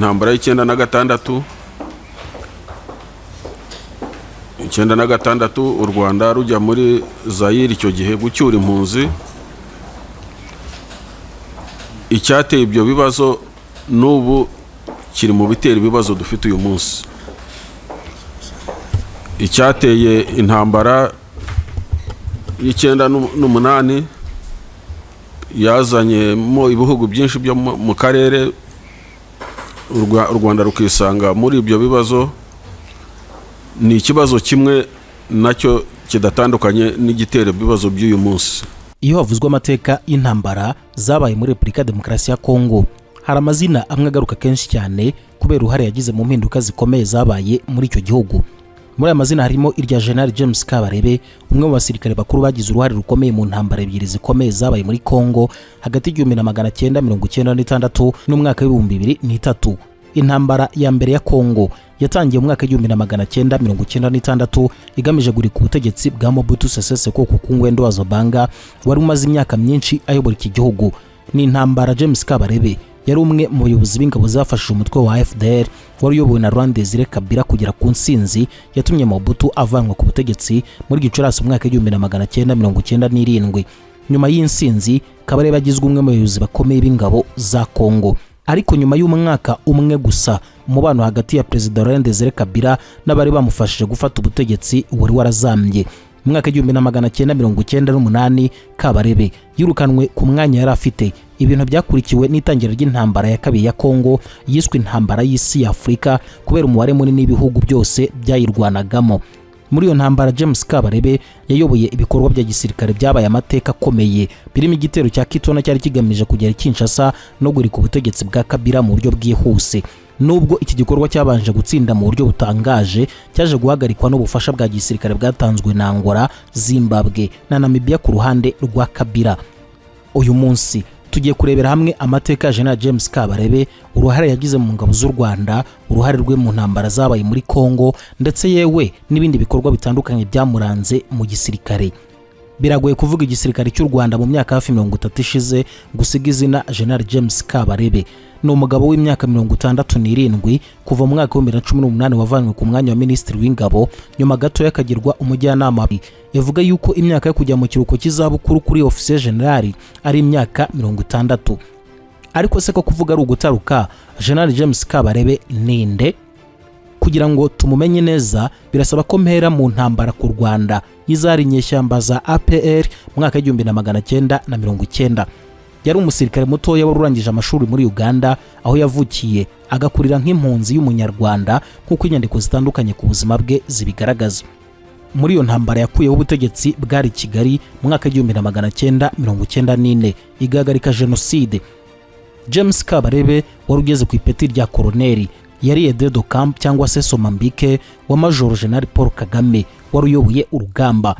intambara y'icyenda na gatandatu u Rwanda rujya muri Zaire icyo gihe gucyura impunzi. Icyateye ibyo bibazo n'ubu kiri mu bitera ibibazo dufite uyu munsi. Icyateye intambara y'icyenda n'umunani yazanyemo ibihugu byinshi byo mu karere, u Rwanda rukisanga muri ibyo bibazo. Ni ikibazo kimwe nacyo kidatandukanye n'igitera ibibazo by'uyu munsi. Iyo havuzwe amateka y'intambara zabaye muri Repubulika Demokarasi ya Kongo, hari amazina amwe agaruka kenshi cyane kubera uruhare yagize mu mpinduka zikomeye zabaye muri icyo gihugu. Muri aya mazina harimo irya General James Kabarebe, umwe mu basirikare bakuru bagize uruhare rukomeye mu ntambara ebyiri zikomeye zabaye muri Kongo hagati y'1996 n'umwaka w'2003. Intambara ya mbere ya Kongo yatangiye mu mwaka w'1996 igamije gurika ubutegetsi bwa Mobutu Sese Seko ku ngwendo wa Zobanga wari umaze imyaka myinshi ayobora iki gihugu. Ni intambara James Kabarebe yari umwe mu bayobozi b'ingabo zafashije umutwe wa FDR wari uyobowe na Rwanda Kabila kugera ku nsinzi yatumye Mobutu avanwa ku butegetsi muri Gicurasi mu mwaka w'1997. Nyuma y'insinzi Kabarebe agizwe umwe mu bayobozi bakomeye b'ingabo za Kongo. Ariko nyuma y'umwaka umwe gusa umubano hagati ya Perezida Rwanda Kabila n'abari bamufashije gufata ubutegetsi wari warazambye. Mu mwaka w'1998 Kabarebe yirukanwe ku mwanya yari afite. Ibintu byakurikiwe n'itangira ry'intambara ya kabiri ya Kongo yiswe intambara y'isi ya Afrika kubera umubare munini w'ibihugu byose byayirwanagamo. Muri iyo ntambara James Kabarebe yayoboye ibikorwa bya gisirikare byabaye amateka akomeye, birimo igitero cya Kitona cyari kigamije kugera Kinshasa no gurika ubutegetsi bwa Kabila mu buryo bwihuse. Nubwo iki gikorwa cyabanje gutsinda mu buryo butangaje, cyaje guhagarikwa n'ubufasha bwa gisirikare bwatanzwe na Angola, Zimbabwe na Namibia ku ruhande rwa Kabila. Uyu munsi tugiye kurebera hamwe amateka ya General James Kabarebe, uruhare yagize mu ngabo z'u Rwanda, uruhare rwe mu ntambara zabaye muri Kongo, ndetse yewe n'ibindi bikorwa bitandukanye byamuranze mu gisirikare. Biragoye kuvuga igisirikare cy'u Rwanda mu myaka hafi 30 ishize gusiga izina General James Kabarebe. Ni umugabo w'imyaka 67 kuva mu mwaka wa 2018 wavanywe ku mwanya wa Minisitiri w'Ingabo, nyuma gato yakagirwa umujyanama. Yavuga yuko imyaka yo kujya mu kiruhuko cy'izabukuru kuri Officier General ari imyaka 60. Ariko se ko kuvuga ari ugutaruka, General James Kabarebe ninde? Kugira ngo tumumenye neza birasaba ko mpera mu ntambara ku Rwanda y'izari inyeshyamba za APR mu mwaka w'1990. Yari umusirikare mutoya warurangije amashuri muri Uganda, aho yavukiye agakurira nk'impunzi y'umunyarwanda nk'uko inyandiko zitandukanye ku buzima bwe zibigaragaza. Muri iyo ntambara yakuyeho ubutegetsi bwari Kigali mu mwaka w'1994 igahagarika jenoside. James Kabarebe wari ugeze ku ipeti rya koroneri, yari aide de camp cyangwa se somambike wa Major General Paul Kagame wari uyoboye urugamba.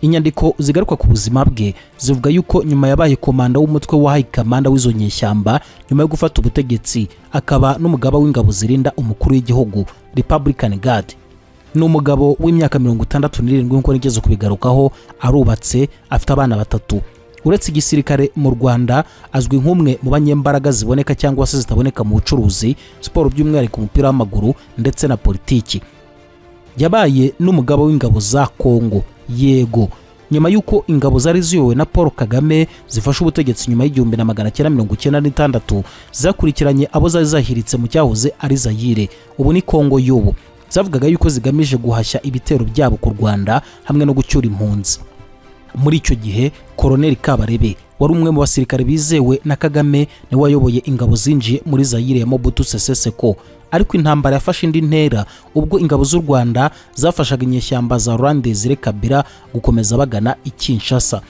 Inyandiko zigaruka ku buzima bwe zivuga yuko nyuma yabaye komanda w'umutwe wa High Command w'izo nyeshyamba, nyuma yo gufata ubutegetsi akaba n'umugaba w'ingabo zirinda umukuru w'igihugu Republican Guard. Ni umugabo w'imyaka 67 nk'uko nigeze kubigarukaho, arubatse, afite abana 3. Uretse igisirikare mu Rwanda azwi nk'umwe mu banyembaraga ziboneka cyangwa se zitaboneka mu bucuruzi, siporo by'umwihariko umupira w'amaguru ndetse na politiki. Yabaye n'umugaba w'ingabo za Kongo. Yego, nyuma yuko ingabo zari ziyobowe na Paul Kagame zifashe ubutegetsi nyuma y'1996 zakurikiranye abo zari zahiritse mu cyahoze ari Zaire, ubu ni Kongo y'ubu, zavugaga yuko zigamije guhashya ibitero byabo ku Rwanda hamwe no gucyura impunzi. Muri icyo gihe Colonel Kabarebe wari umwe mu basirikare bizewe na Kagame, ni wayoboye ingabo zinjiye muri Zaire ya Mobutu Sese Seko. Ariko intambara yafashe indi ntera ubwo ingabo z'u Rwanda zafashaga inyeshyamba za Rwanda Kabila gukomeza bagana i Kinshasa.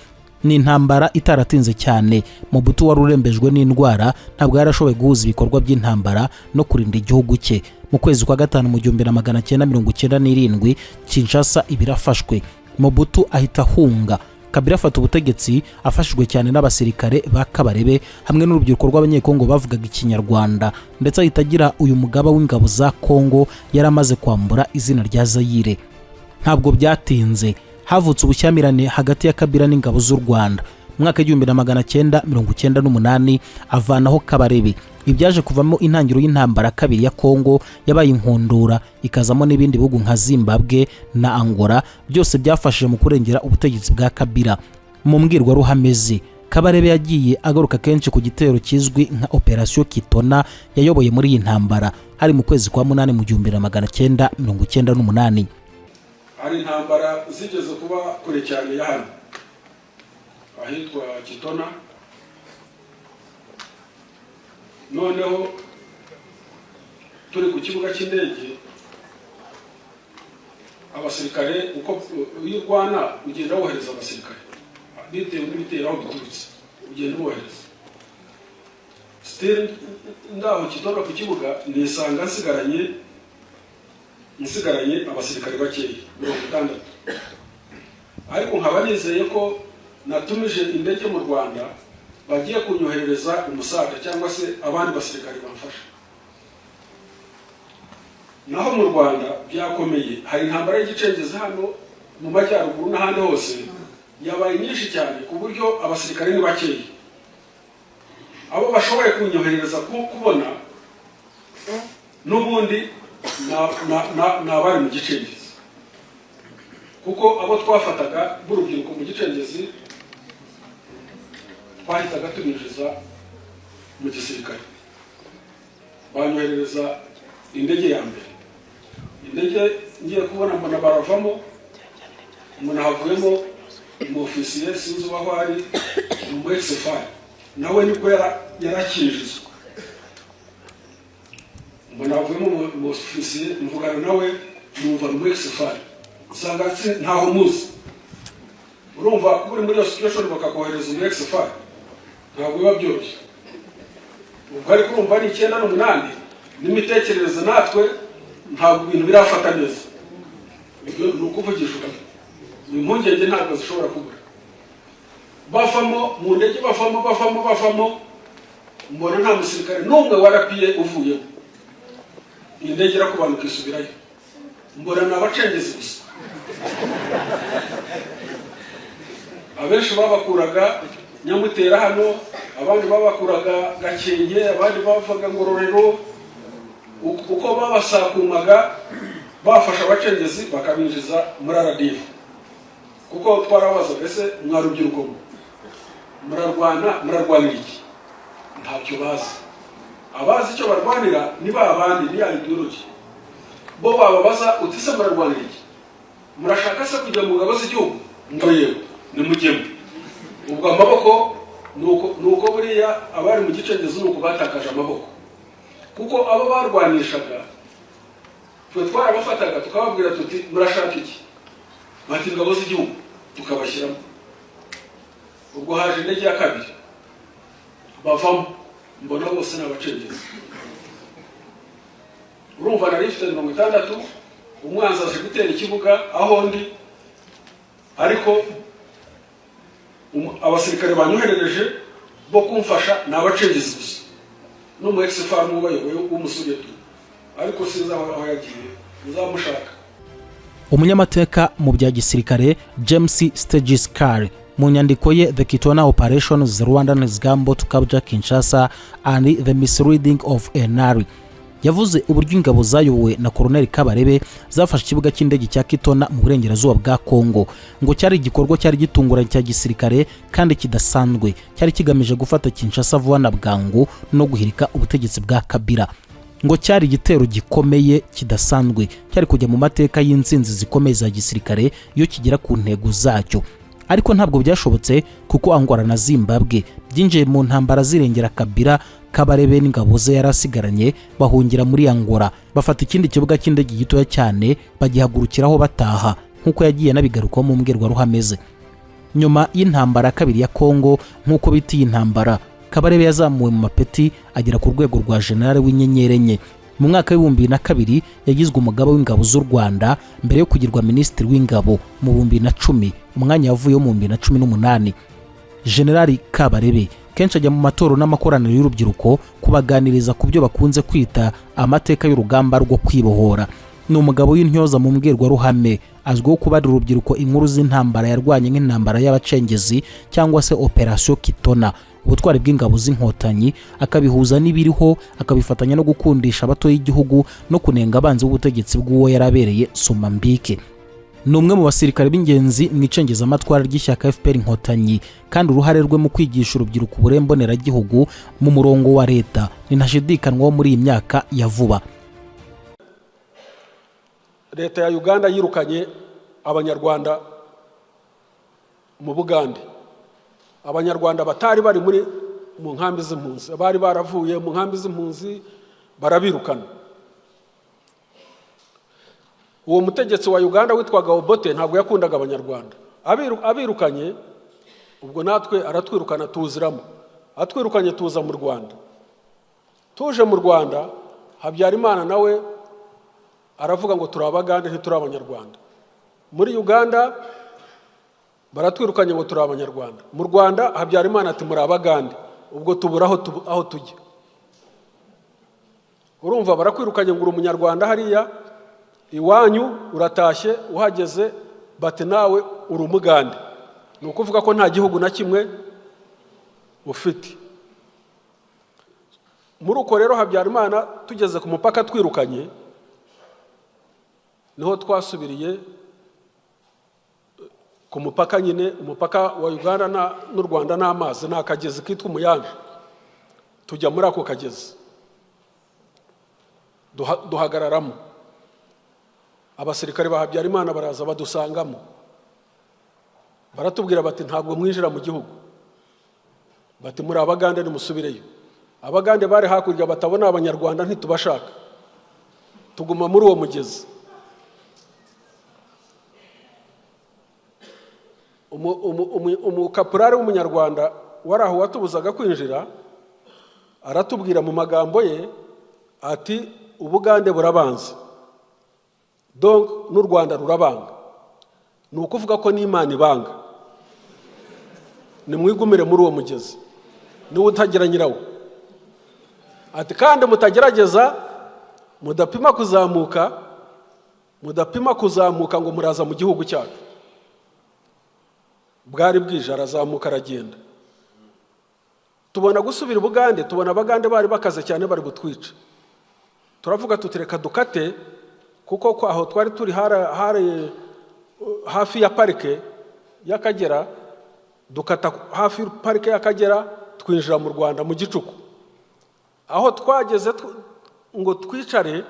Ni intambara itaratinze cyane. Mobutu wari urembejwe n'indwara ntabwo yarashoboye guhuza ibikorwa by'intambara no kurinda igihugu cye. Mu kwezi kwa gatanu mu 1997 Kinshasa ibirafashwe. Mobutu ahita hunga. Kabila afata ubutegetsi afashijwe cyane n'abasirikare ba Kabarebe hamwe n'urubyiruko rw'abanyekongo bavugaga ikinyarwanda, ndetse ahitagira uyu mugaba w'ingabo za Kongo yaramaze kwambura izina rya Zaire. Ntabwo byatinze, havutse ubushyamirane hagati ya Kabila n'ingabo z'u Rwanda. Mu mwaka w'1998 avanaho Kabarebe ibyaje kuvamo intangiriro y'intambara kabiri ya Kongo yabaye inkundura ikazamo n'ibindi bihugu nka Zimbabwe na Angola, byose byafashije mu kurengera ubutegetsi bwa Kabila. Mu mbwirwaruhame ze, Kabarebe yagiye agaruka kenshi ku gitero kizwi nka Operation Kitona yayoboye muri iyi ntambara hari mu kwezi kwa 8 mu 1998. Hari intambara zigeze kuba kure cyane ya hano ahitwa Kitona, noneho turi ku kibuga cy'indege, abasirikare uko y'u Rwanda ugenda wohereza abasirikare bitewe n'ibitero aho biturutse, ugenda wohereza still ndaho Kitona ku kibuga nisanga nsigaranye abasirikare bakeya 60, ariko nkaba nizeye ko natumije indege mu Rwanda bagiye kunyohereza umusaga cyangwa se abandi basirikare bamfasha. Naho mu Rwanda byakomeye, hari intambara y'igicengezi hano mu majyaruguru n'ahandi hose yabaye nyinshi cyane ku buryo abasirikare ni bakeya. Abo bashoboye kunyohereza kubona n'ubundi n'abari mu gicengezi, kuko abo twafataga b'urubyiruko mu gicengezi twahitaga tubinjiza mu gisirikare. Banyohereza indege ya mbere, indege ngiye kubona mbona baravamo, umuntu havuyemo umufisiye sinzi ubaho ari mu exfire, nawe nibwo yarakinjizwa. Mbona havuyemo umufisiye mvugana nawe numva mu exfire, usanga ntaho muzi. Urumva kuri muri situation bakakohereza mu exfire ntabwo biba byoroshye. Ubwo ari kurumva ni 9 n'umunani n'imitekerereze natwe ntabwo ibintu birafata neza. Ni ukuvugisha ukuri, impungenge ntabwo zishobora kubura. Bavamo mu ndege, bavamo mbona nta musirikare n'umwe warapiye uvuyemo. Indege irakubanuka isubirayo, mbona n'abacengezi gusa. Abenshi babakuraga Nyamutera hano, abandi babakuraga Gakenke, abandi bavaga Ngororero. Uko babasakumaga bafasha abacengezi bakabinjiza muri RDF, kuko twarabaza ese mwarubyiruko murarwanira iki? Ntacyo bazi. Abazi icyo barwanira ni babandi ni ideology. Bo bababaza utise murarwanira iki? Murashaka se kujya mu ngabo z'igihugu? Ngo yewe ni mugemo. Ubwo amaboko nuko buriya abari mu gicengezi nuko batakaje amaboko, kuko abo barwanishaga twe twarabafataga tukababwira tuti murashaka iki? Bati ingabo z'igihugu, tukabashyiramo. Ubwo haje indege ya kabiri, bavamo mbona bose n'abacengezi. Urumva nari mfite 60, umwanzi aje gutera ikibuga aho ndi, ariko abasirikare banyoherereje bo kumfasha n'abacengezi gusa n'umu ex-farm ubayoboye w'umusuriyetu, ariko sinzi aho yagiye, uzamushaka. Umunyamateka mu bya gisirikare James Stegiscare mu nyandiko ye The Kitona Operations, the Rwandan's Gamble to Capture Kinshasa and the Misleading of Enari, yavuze uburyo ingabo zayobowe na Colonel Kabarebe zafashe ikibuga cy'indege cya Kitona mu burengerazuba bwa Kongo, ngo cyari igikorwa cyari gitunguranye cya gisirikare kandi kidasanzwe, cyari kigamije gufata Kinshasa vuba na bwangu no guhirika ubutegetsi bwa Kabila. Ngo cyari igitero gikomeye kidasanzwe, cyari kujya mu mateka y'insinzi zikomeye za gisirikare iyo kigera ku ntego zacyo. Ariko ntabwo byashobotse kuko Angola na Zimbabwe byinjiye mu ntambara zirengera Kabila. Kabarebe n'ingabo ze yarasigaranye bahungira muri Angola, bafata ikindi kibuga cy'indege gitoya cyane bagihagurukiraho bataha, nkuko yagiye nabigarukaho mu mbwirwaruhame ze. Nyuma y'intambara kabiri ya Kongo, nkuko biti y'intambara, Kabarebe yazamuwe mu mapeti agera ku rwego rwa general w'inyenyeri enye. Mu mwaka wa 2002 yagizwe umugaba w'ingabo z'u Rwanda mbere yo kugirwa minisitiri w'ingabo mu 2010, umwanya yavuyeho mu 2018. General Kabarebe kenshi ajya mu matoro n'amakoraniro y'urubyiruko kubaganiriza ku byo bakunze kwita amateka y'urugamba rwo kwibohora. Ni umugabo w'intyoza mu mbwirwaruhame, azwiho kuba urubyiruko inkuru z'intambara yarwanye nk'intambara y'abacengezi cyangwa se Operation Kitona, ubutwari bw'ingabo z'inkotanyi, akabihuza n'ibiriho, akabifatanya no gukundisha abato y'igihugu no kunenga abanzi b'ubutegetsi bw'uwo yarabereye Somambike. Ni umwe mu basirikare b'ingenzi mu icengezamatwara ry'ishyaka FPR Inkotanyi, kandi uruhare rwe mu kwigisha urubyiruko uburemboneragihugu mu murongo wa leta nintashidikanwaho muri iyi myaka ya vuba. Leta ya Uganda yirukanye abanyarwanda mu Bugande. Abanyarwanda batari bari mu nkambi z'impunzi, bari baravuye mu nkambi z'impunzi barabirukana. Uwo mutegetsi wa Uganda witwaga Obote ntabwo yakundaga abanyarwanda. Abirukanye, ubwo natwe aratwirukana tuziramo. Atwirukanye tuza mu Rwanda. Tuje mu Rwanda, Habyarimana nawe aravuga ngo turi Abagande ntituri Abanyarwanda. Muri Uganda baratwirukanye ngo turi Abanyarwanda. Mu Rwanda Habyarimana ati muri Abagande. Ubwo tubura aho tujya. Urumva barakwirukanye ngo uri Umunyarwanda hariya, iwanyu uratashye, uhageze bati nawe uri Umugande. Ni ukuvuga ko nta gihugu na kimwe ufite. Muri uko rero Habyarimana tugeze ku mupaka twirukanye, niho twasubiriye ku mupaka nyine, umupaka wa Uganda n'u Rwanda n'amazi, n'akagezi kitwa Umuyanja. Tujya muri ako kagezi duhagararamo. Abasirikare ba Habyarimana baraza badusangamo, baratubwira bati ntabwo mwinjira mu gihugu, bati muri Abagande nimusubireyo. Abagande bari hakurya batabona Abanyarwanda ntitubashaka, tuguma muri uwo mugezi. Umukapurari w'Umunyarwanda wari aho watubuzaga kwinjira aratubwira mu magambo ye ati Ubugande burabanza, donc n'u Rwanda rurabanga. Ni ukuvuga ko n'Imana ibanga. Nimwigumire muri uwo mugezi, niwe utagira nyirawo. Ati kandi mutagerageza, mudapima kuzamuka ngo muraza mu gihugu cyacu. Bwari bwije arazamuka aragenda. Tubona gusubira i Bugande, tubona Abagande bari bakaze cyane bari butwica. Turavuga tutireka dukate, kuko ko aho twari turi hafi ya parike y'Akagera, dukata hafi parike y'Akagera twinjira mu Rwanda mu gicuku. Aho twageze ngo twicare.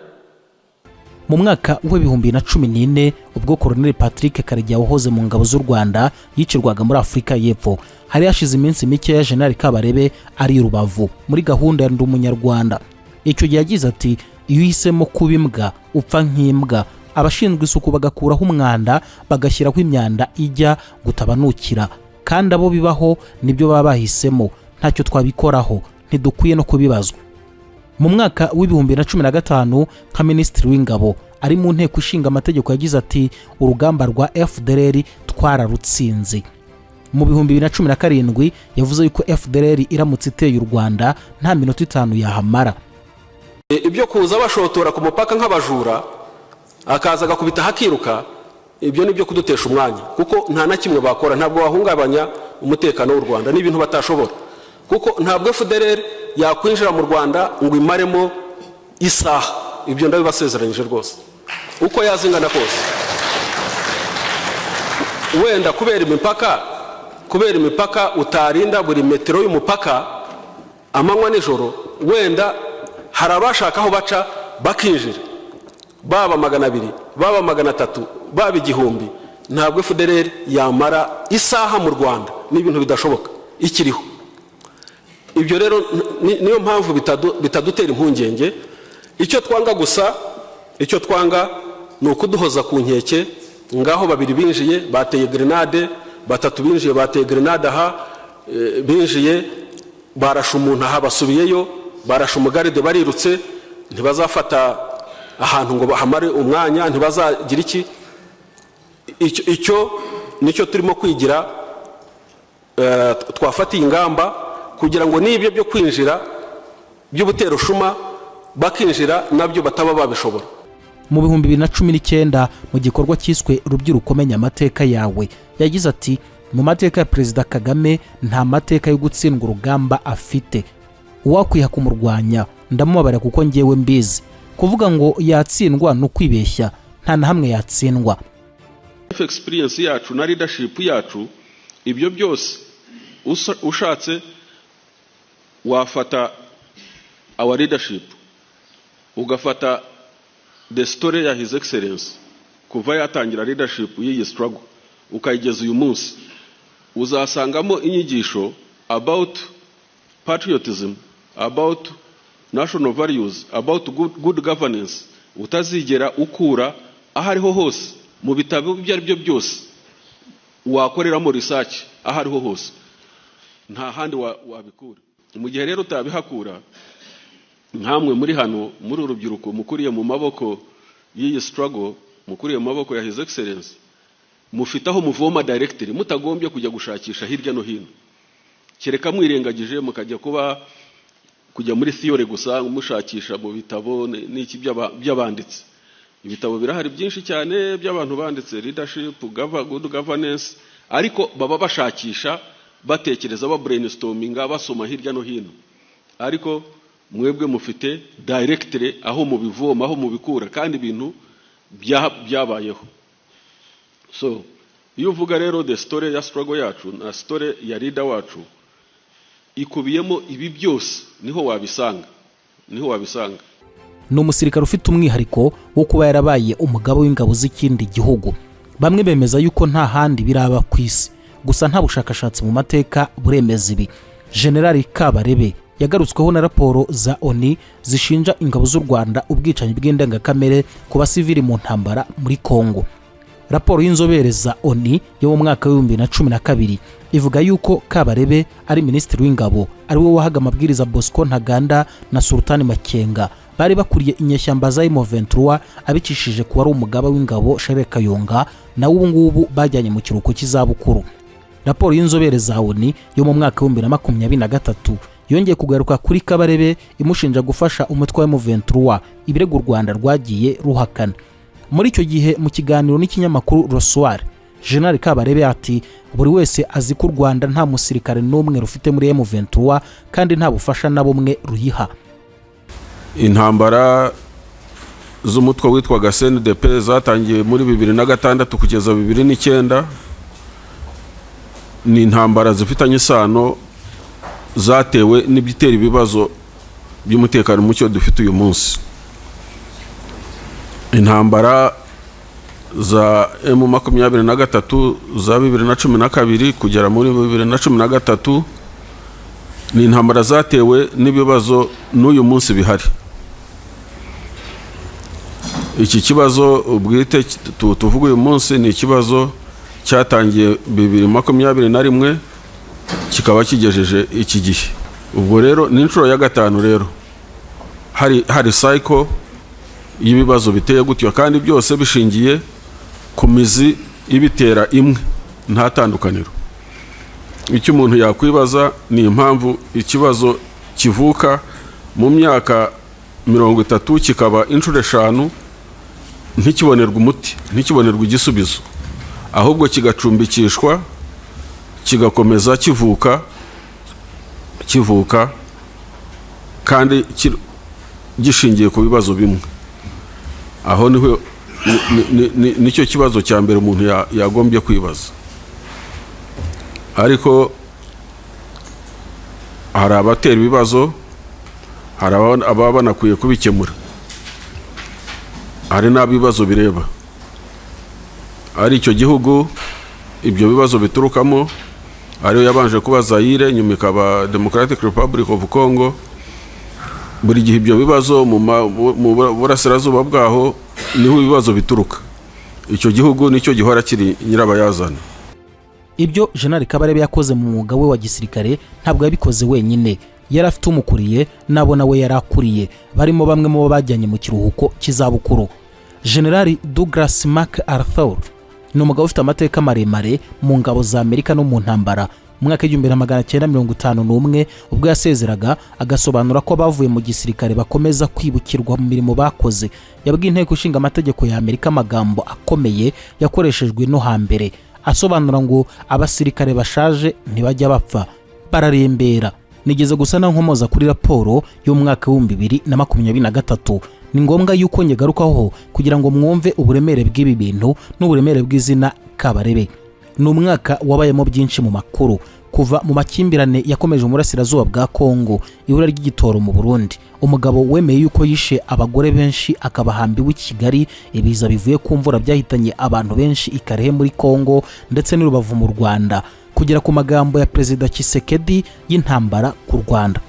Mu mwaka w'2014 ubwo Colonel Patrick Karegeya wahoze mu ngabo z'u Rwanda yicirwaga muri Afurika y'Epfo, hari hashize iminsi mike ya General Kabarebe ari i Rubavu muri gahunda ya Ndi Umunyarwanda. Icyo gihe yagize ati iyo uhisemo kuba imbwa upfa nk'imbwa. Abashinzwe isuku bagakuraho umwanda bagashyiraho imyanda ijya gutabanukira, kandi abo bibaho nibyo baba bahisemo, ntacyo twabikoraho, ntidukwiye no kubibazwa. Mu mwaka w'2015 nka Minisitiri w'Ingabo ari mu nteko ishinga amategeko yagize ati urugamba rwa FDLR twararutsinze. Mu 2017 yavuze yuko FDLR iramutse iteye u Rwanda nta minota 5 yahamara. Ibyo kuza bashotora ku mupaka nk'abajura akaza gakubita hakiruka, ibyo nibyo kudutesha umwanya, kuko nta na kimwe bakora, ntabwo wahungabanya umutekano w'u Rwanda, n'ibintu batashobora, kuko ntabwo FDLR yakwinjira mu Rwanda ngo imaremo isaha. Ibyo ndabibasezeranyije rwose, uko yazingana kose. Wenda kubera imipaka utarinda buri metero y'umupaka amanywa nijoro, wenda hari abashaka aho baca bakinjira, baba 200, baba 300, baba 1000. Ntabwo FDLR yamara isaha mu Rwanda, n'ibintu bidashoboka ikiriho. Ibyo rero niyo mpamvu bitadutera impungenge. Icyo twanga ni ukuduhoza ku nkeke. Ngaho 2 binjiye bateye grenade, 3 binjiye bateye grenade aha, binjiye barasha umuntu aha basubiyeyo, barasha umugaride barirutse, ntibazafata ahantu ngo bahamare umwanya, ntibazagira iki. Icyo nicyo turimo kwigira, twafatiye ingamba kugira ngo n'ibyo byo kwinjira by'ubutero shuma bakinjira nabyo bataba babishobora. Mu 2019 mu gikorwa cyiswe Rubyiruko menya amateka yawe yagize ati mu mateka ya Perezida Kagame nta mateka yo gutsindwa urugamba afite. Uwakwiha kumurwanya ndamubabarira kuko ngewe mbizi. Kuvuga ngo yatsindwa no kwibeshya, nta na hamwe yatsindwa. Experience yacu na leadership yacu, ibyo byose ushatse wafata our leadership, ugafata the story ya His Excellency kuva yatangira leadership y'iyi struggle ukayigeza uyu munsi, uzasangamo inyigisho about patriotism, about national values, about good governance utazigera ukura ahariho hose mu bitabo ibyo ari byo byose wakoreramo research ahariho hose, nta handi wabikura. Mu gihe rero utabihakura, nkamwe muri hano muri urubyiruko mukuriye mu maboko y'iyi struggle, mukuriye mu maboko ya His Excellency, mufitaho muvoma directly, mutagombye kujya gushakisha hirya no hino, kereka mwirengagije mukajya kujya muri theory gusa mushakisha mu bitabo n'iki by'abanditsi. Ibitabo birahari byinshi cyane by'abantu banditse leadership, good governance, ariko baba bashakisha, batekereza, ba brainstorminga, basoma hirya no hino. Ariko mwebwe mufite directly aho mubivoma, aho mubikura, kandi ibintu byabayeho. So iyo uvuga rero the story ya struggle yacu na story ya leader wacu ikubiyemo ibi byose, niho wabisanga. Ni umusirikare ufite umwihariko wo kuba yarabaye umugabo w'ingabo z'ikindi gihugu. Bamwe bemeza yuko nta handi biraba ku isi, gusa nta bushakashatsi mu mateka buremeza ibi. General Kabarebe yagarutsweho na raporo za ONU zishinja ingabo z'u Rwanda ubwicanyi bw'indengakamere ku basivili mu ntambara muri Kongo. Raporo y'inzobere za ONU yo mu mwaka wa 2012 ivuga yuko Kabarebe ari minisitiri w'ingabo, ari we wahaga amabwiriza Bosco Ntaganda na Sultani Makenga bari bakuriye inyeshyamba za M23 abicishije kuba ari umugaba w'ingabo Shere Kayonga, na ubu ngubu bajyanye mu kiruhuko cy'izabukuru. Raporo y'inzobere za ONU yo mu mwaka wa 2023 yongeye kugaruka kuri Kabarebe imushinja gufasha umutwe wa M23, ibirego u Rwanda rwagiye ruhakana. Muri icyo gihe mu kiganiro n'ikinyamakuru Rosoir, General Kabarebe ati buri wese azi ko u Rwanda nta musirikare n'umwe rufite muri M23 kandi nta bufasha na bumwe ruyiha. Intambara z'umutwe witwaga CNDP zatangiye muri 2006 kugeza 2009, ni intambara zifitanye isano zatewe n'ibyitera ibibazo by'umutekano mucyo dufite uyu munsi. Intambara za M23 za 2012 kugera muri 2013 ni intambara zatewe n'ibibazo n'uyu munsi bihari. Iki kibazo ubwite tuvuga uyu munsi ni ikibazo cyatangiye 2021 kikaba kigejeje iki gihe. Ubwo rero ni inshuro ya gatanu rero hari cycle y'ibibazo biteye gutyo, kandi byose bishingiye ku mizi ibitera imwe, nta tandukaniro. Icyo umuntu yakwibaza ni impamvu ikibazo kivuka mu myaka 30 kikaba inshuro 5 ntikibonerwa umuti, ntikibonerwa igisubizo, ahubwo kigacumbikishwa kigakomeza kivuka kandi gishingiye ku bibazo bimwe. Aho niho nicyo kibazo cya mbere umuntu yagombye kwibaza. Ariko hari abatera ibibazo, hari ababa banakwiye kubikemura, hari n'abibazo bireba. Ari icyo gihugu ibyo bibazo biturukamo, ariyo yabanje kuba Zaire, nyuma ikaba Democratic Republic of Congo. Buri gihe ibyo bibazo mu burasirazuba bwaho niho ibibazo bituruka. Icyo gihugu nicyo gihora kiri nyirabayazana. Ibyo General Kabarebe yakoze mu mwuga we wa gisirikare ntabwo yabikoze wenyine, yari afite umukuriye nabo nawe yarakuriye, barimo bamwe mu bajyanye mu kiruhuko cy'izabukuru. General Douglas MacArthur ni umugabo ufite amateka maremare mu ngabo za Amerika no mu ntambara. Mu mwaka wa 1951 ubwo yasezeraga agasobanura ko bavuye mu gisirikare bakomeza kwibukirwa mu mirimo bakoze, yabwiye inteko ishinga amategeko ya Amerika amagambo akomeye yakoreshejwe no hambere. asobanura ngo abasirikare bashaje ntibajya bapfa, bararembera. Nigeze gusa na nkomoza kuri raporo y'umwaka wa 2023. Ni ngombwa yuko nyegarukaho kugira ngo mwumve uburemere bw'ibi bintu n'uburemere bw'izina Kabarebe. Ni umwaka wabayemo byinshi mu makuru, kuva mu makimbirane yakomeje mu burasirazuba bwa Kongo, ibura ry'igitoro mu Burundi, umugabo wemeye yuko yishe abagore benshi akabahambiwe i Kigali, ibiza bivuye ku mvura byahitanye abantu benshi ikarehe muri Kongo ndetse n'urubavu mu Rwanda, kugera ku magambo ya Perezida Tshisekedi y'intambara ku Rwanda.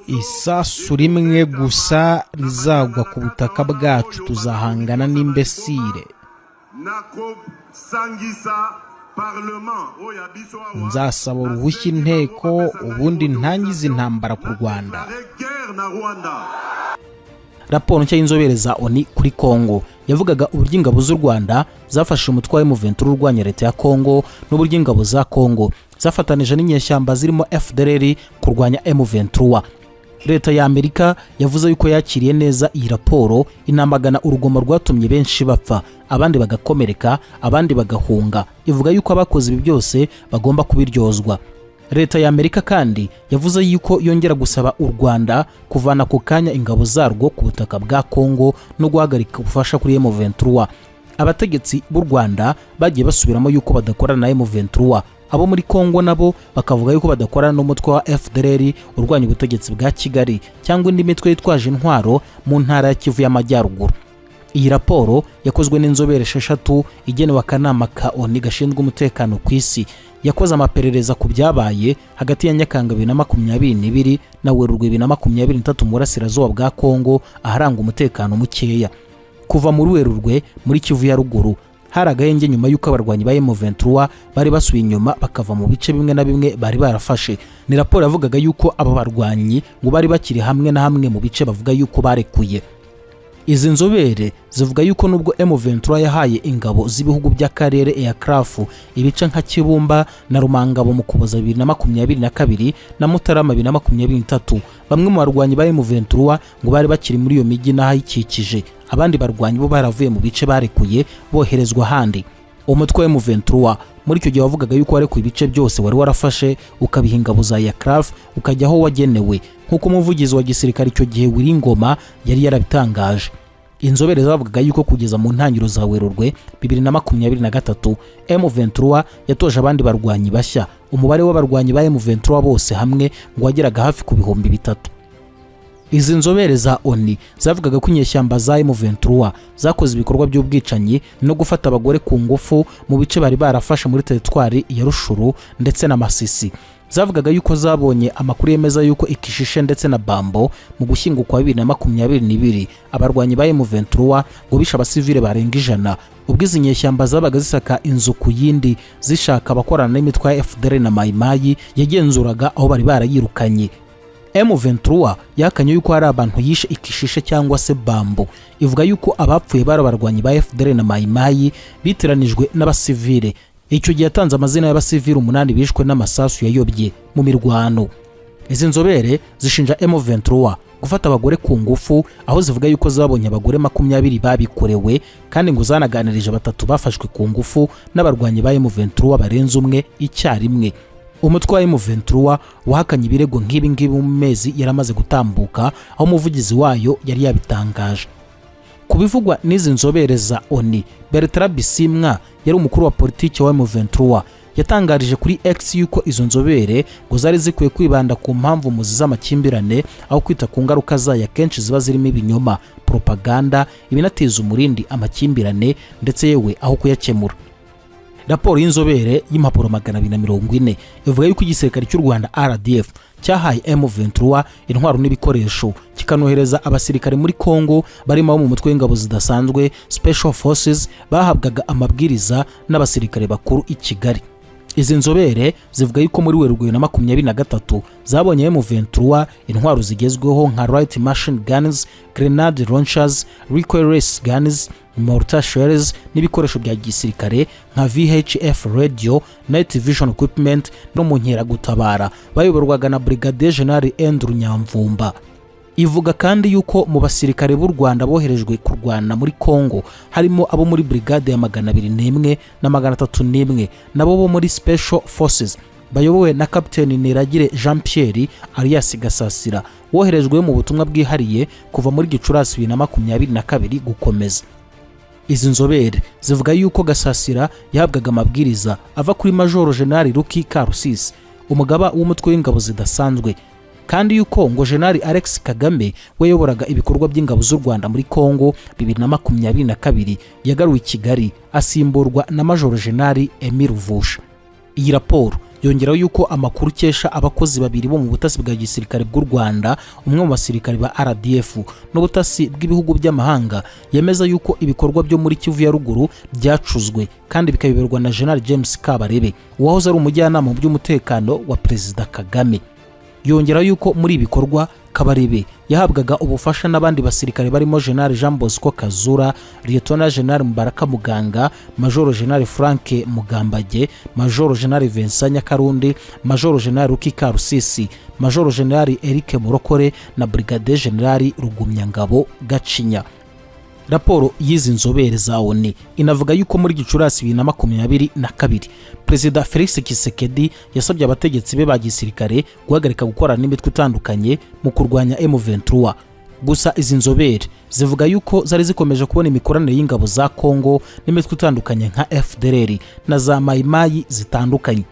Isasu rimwe gusa rizagwa ku butaka bwacu tuzahangana n'imbesire. Nzasaba uruhushya inteko ubundi ntangize intambara ku Rwanda. Raporo nshya y'inzobere za ONU kuri Kongo yavugaga uburyo ingabo z'u Rwanda zafashe umutwe wa M23 urwanya leta ya Kongo n'uburyo ingabo za Kongo zafatanije n'inyeshyamba zirimo FDLR kurwanya M23. Leta ya Amerika yavuze yuko yakiriye neza iyi raporo, inamagana urugomo rwatumye benshi bapfa, abandi bagakomereka, abandi bagahunga. Ivuga yuko abakoze ibi byose bagomba kubiryozwa. Leta ya Amerika kandi yavuze yuko yongera gusaba u Rwanda kuvana ku kanya ingabo zarwo ku butaka bwa Kongo no guhagarika ubufasha kuri M23. Abategetsi b'u Rwanda bagiye basubiramo yuko badakorana na M23. Abo muri Kongo nabo bakavuga yuko badakorana n'umutwe wa FDLR urwanya ubutegetsi bwa Kigali cyangwa indi mitwe yitwaje intwaro mu ntara ya Kivu y'Amajyaruguru. Iyi raporo yakozwe n'inzobere 6 igenewe akanama ka ONU gashinzwe umutekano ku isi, yakoze amaperereza ku byabaye hagati ya Nyakanga 2022 na Werurwe 2023 mu burasirazuba bwa Kongo aharanga umutekano mukeya. Kuva muri Werurwe muri Kivu ya ruguru hari agahenge nyuma y'uko abarwanyi ba M23 bari basubiye inyuma bakava mu bice bimwe na bimwe bari barafashe. Ni raporo yavugaga yuko aba barwanyi ngo bari bakiri hamwe na hamwe mu bice bavuga yuko barekuye. Izi nzobere zivuga yuko nubwo M23 yahaye ingabo z'ibihugu by'akarere aircraft ibice nka Kibumba na Rumangabo mu Kuboza 2022 na Mutarama 2023, bamwe mu barwanyi ba M23 ngo bari bakiri muri iyo migi n'ahayikikije, abandi barwanyi bo baravuye mu bice barekuye boherezwa handi. Umutwe wa M23 muri icyo gihe wavugaga yuko warekuye ibice byose wari warafashe ukabiha ingabo za aircraft ukajya aho wagenewe, nkuko umuvugizi wa gisirikare icyo gihe Wiringoma yari yarabitangaje. Inzobere zavugaga yuko kugeza mu ntangiriro za Werurwe 2023 M23 yatoje abandi barwanyi bashya. Umubare w'abarwanyi ba M23 bose hamwe ngo wageraga hafi ku bihumbi 3. Izi nzobere za ONU zavugaga ko inyeshyamba za M23 zakoze ibikorwa by'ubwicanyi no gufata abagore ku ngufu mu bice bari barafashe muri teritwari ya Rushuru ndetse na Masisi. Zavugaga yuko zabonye amakuru yemeza yuko Ikishishe ndetse na Bambo mu gushyingo kwa 2022 abarwanyi ba M23 ngo bisha abasivile barenga 100. Ubwo izi nyeshyamba zabaga zisaka inzu ku yindi zishaka abakorana n'imitwe ya FDLR na Mayimayi yagenzuraga aho bari barayirukanye. M23 yakanye yuko hari abantu yishe Ikishishe cyangwa se Bambo. Ivuga yuko abapfuye bari abarwanyi ba FDLR na Mayimayi bitiranijwe n'abasivile. Icyo gihe yatanze amazina y'abasivile 8 bishwe n'amasasu yayobye mu mirwano. Izi nzobere zishinja M23 gufata abagore ku ngufu, aho zivuga yuko zabonye abagore 20 babikorewe kandi ngo zanaganirije 3 bafashwe ku ngufu n'abarwanyi ba M23 barenze umwe icyarimwe. Umutwe wa M23 wahakanye ibirego nk'ibi ngibi mu mezi yaramaze gutambuka, aho umuvugizi wayo yari yabitangaje. Kubivugwa n'izi nzobere za ONU, Bertrand Bisimwa yari umukuru wa politiki wa M23 yatangarije kuri X yuko izo nzobere ngo zari zikwiye kwibanda ku mpamvu muzi z'amakimbirane aho kwita ku ngaruka zayo kenshi ziba zirimo ibinyoma, propaganda, ibinatiza umurindi amakimbirane ndetse yewe aho kuyakemura. Raporo y'inzobere y'impapuro 240 ivuga yuko igisirikare cy'u Rwanda RDF cyahaye M23 intwaro n'ibikoresho kikanohereza abasirikare muri Kongo barimo mu mutwe w'ingabo zidasanzwe Special Forces bahabwaga amabwiriza n'abasirikare bakuru i Kigali. Izi nzobere zivuga yuko muri Werurwe 2023 zabonye M23 intwaro zigezweho nka light machine guns, grenade launchers, recoilless guns, mortar shells n'ibikoresho bya gisirikare nka VHF radio, night vision equipment no mu nkeragutabara bayoborwaga na Brigadier General Andrew Nyamvumba. Ivuga kandi yuko mu basirikare b'u Rwanda boherejwe kurwana muri Kongo harimo abo muri brigade ya 201 na 301 nabo bo muri Special Forces bayobowe na Captain Niragire Jean Pierre alias Gasasira woherejwe mu butumwa bwihariye kuva muri Gicurasi 2022 gukomeza. Izi nzobere zivuga yuko Gasasira yahabwaga amabwiriza ava kuri Major General Ruki Karusisi umugaba w'umutwe w'ingabo zidasanzwe, kandi yuko ngo General Alex Kagame wayoboraga ibikorwa by'ingabo z'u Rwanda muri Kongo 2022 yagaruwe i Kigali asimburwa na Major General Emile Vusha. Iyi raporo yongeraho yuko amakuru kesha abakozi babiri bo mu butasi bwa gisirikare bw'u Rwanda, umwe mu basirikare ba RDF n'ubutasi bw'ibihugu by'amahanga, yemeza yuko ibikorwa byo muri Kivu ya ruguru byacuzwe kandi bikabiberwa na General James Kabarebe wahoze ari umujyanama mu by'umutekano wa Perezida Kagame. Yongeraho yuko muri ibikorwa Kabarebe yahabwaga ubufasha n'abandi basirikare barimo General Jean Bosco Kazura, Lieutenant General Mubaraka Muganga, Major General Frank Mugambage, Major General Vincent Nyakarundi, Major General Ruki Karusisi, Major General Eric Murokore na Brigadier General Rugumyangabo Gacinya. Raporo y'izi nzobere za ONU inavuga yuko muri Gicurasi 2022 Perezida Felix Tshisekedi yasabye abategetsi be ba gisirikare guhagarika gukora n'imitwe itandukanye mu kurwanya M23. Gusa izi nzobere zivuga yuko zari zikomeje kubona imikoranire y'ingabo za Kongo n'imitwe itandukanye nka FDLR na za Mayimayi zitandukanye.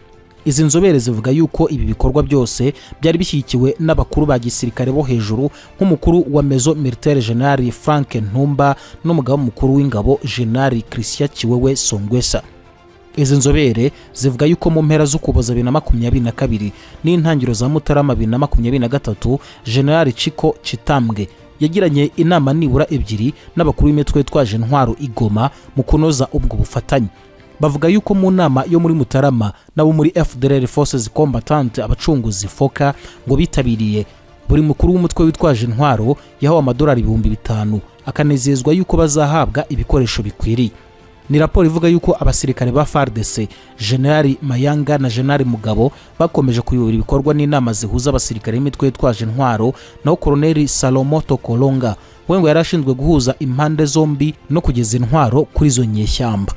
Izi nzobere zivuga yuko ibi bikorwa byose byari bishyigikiwe n'abakuru ba gisirikare bo hejuru nk'umukuru wa Maison Militaire General Frank Ntumba n'umugaba mukuru w'ingabo General Christian Chiwewe Songwesa. Izi nzobere zivuga yuko mu mpera z'Ukuboza 2022 n'intangiro za Mutarama 2023 General Chiko Chitambwe yagiranye inama nibura ebyiri n'abakuru b'imitwe twaje intwaro igoma mu kunoza ubwo bufatanye. Bavuga yuko mu nama yo muri Mutarama nabo muri FDLR Forces Combatant abacunguzi foka ngo bitabiriye, buri mukuru w'umutwe witwaje intwaro yahawe amadolari 5,000 akanezezwa yuko bazahabwa ibikoresho bikwiriye. Ni raporo ivuga yuko abasirikare ba FARDC General Mayanga na General Mugabo bakomeje kuyobora ibikorwa n'inama zihuza abasirikare b'imitwe yitwaje intwaro, naho Colonel Salomoto Kolonga we ngo yarashinzwe guhuza impande zombi no kugeza intwaro kuri zo nyeshyamba.